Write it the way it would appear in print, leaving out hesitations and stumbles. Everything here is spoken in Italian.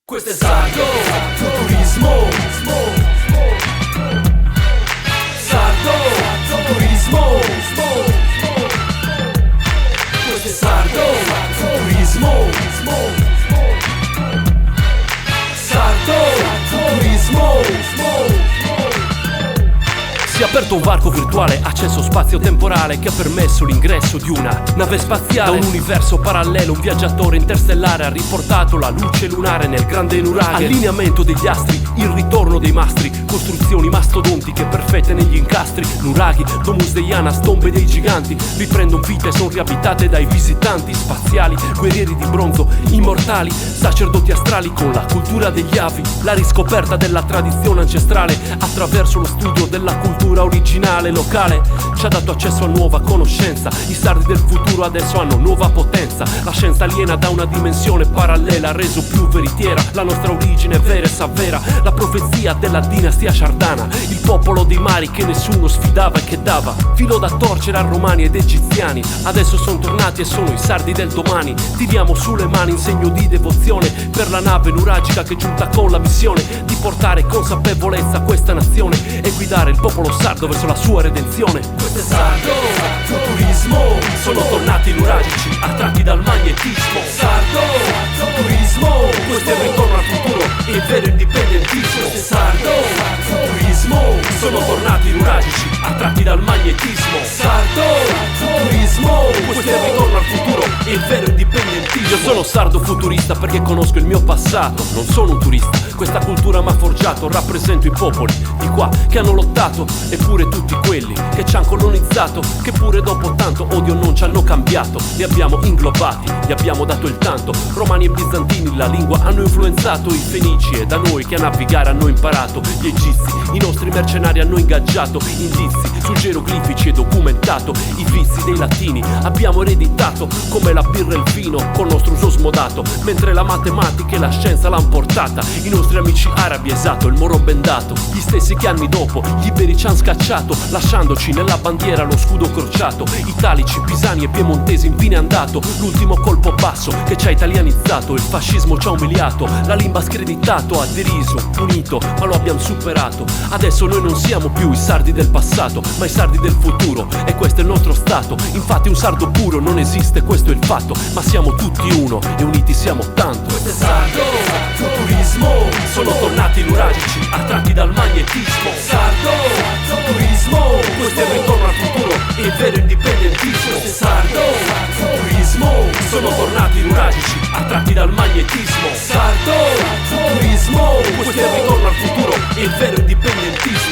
Questo è Sardo Futurismo. Sardo Futurismo. Questo è Sardo Futurismo. Sardo Futurismo. Si è aperto un varco virtuale, accesso spazio-temporale, che ha permesso l'ingresso di una nave spaziale da un universo parallelo. Un viaggiatore interstellare ha riportato la luce lunare nel grande nuraghe. Allineamento degli astri, il ritorno dei mastri, costruzioni mastodontiche perfette negli incastri. Nuraghi, domus deianas, tombe dei giganti riprendono vita e sono riabitate dai visitanti spaziali. Guerrieri di bronzo, immortali, sacerdoti astrali con la cultura degli avi. La riscoperta della tradizione ancestrale attraverso lo studio della cultura originale locale ci ha dato accesso a nuova conoscenza. I sardi del futuro adesso hanno nuova potenza. La scienza aliena da una dimensione parallela ha reso più veritiera la nostra origine vera e savvera. La profezia della dinastia Shardana, il popolo dei mari che nessuno sfidava e che dava filo da torcere a romani ed egiziani. Adesso sono tornati e sono i sardi del domani. Tiriamo sulle mani in segno di devozione per la nave nuragica che è giunta con la missione di portare consapevolezza a questa nazione e guidare il popolo sardo verso la sua redenzione. Questo è Sardo Futurismo. Sono tornati nuragici attratti dal magnetismo. Sardo Futurismo. Questo è il ritorno al futuro e il vero indipendentismo. Questo è Sardo Futurismo. Sono tornati nuragici attratti dal magnetismo. Sardo Futurismo. Questo è il ritorno al futuro e il vero indipendentismo. Io sono sardo futurista perché conosco il mio passato. Non sono un turista, questa cultura m'ha forgiato. Rappresento i popoli di qua che hanno lottato, eppure tutti quelli che ci hanno colonizzato, che pure dopo tanto odio non ci hanno cambiato. Li abbiamo inglobati, gli abbiamo dato il tanto. Romani e bizantini la lingua hanno influenzato. I fenici e da noi che a navigare hanno imparato. Gli egizi, i nostri mercenari hanno ingaggiato. Indizi su geroglifici e documentato. I vizi dei latini abbiamo ereditato, come la birra e il vino col nostro uso smodato. Mentre la matematica e la scienza l'han portata i nostri amici arabi, esatto, il moro bendato. Gli stessi che anni dopo gli iberi ci han scacciato, lasciandoci nella bandiera lo scudo crociato. Italici, pisani e piemontesi infine han dato l'ultimo colpo basso che ci ha italianizzato. Il fascismo ci ha umiliato, la lingua screditato, ha deriso, punito, ma lo abbiamo superato. Adesso noi non siamo più i sardi del passato, ma i sardi del futuro, e questo è il nostro stato. Infatti un sardo puro non esiste, questo è il fatto, ma siamo tutti uno e uniti siamo tanto. Questo è Sardo Futurismo. Sono tornati nuragici attratti dal magnetismo. Sardo Futurismo. Questo è il ritorno al futuro e il vero indipendentismo. Questo è Sardo Futurismo. Sono tornati nuragici attratti dal magnetismo. Sardo Futurismo. Questo è il ritorno al futuro e il vero indipendentismo.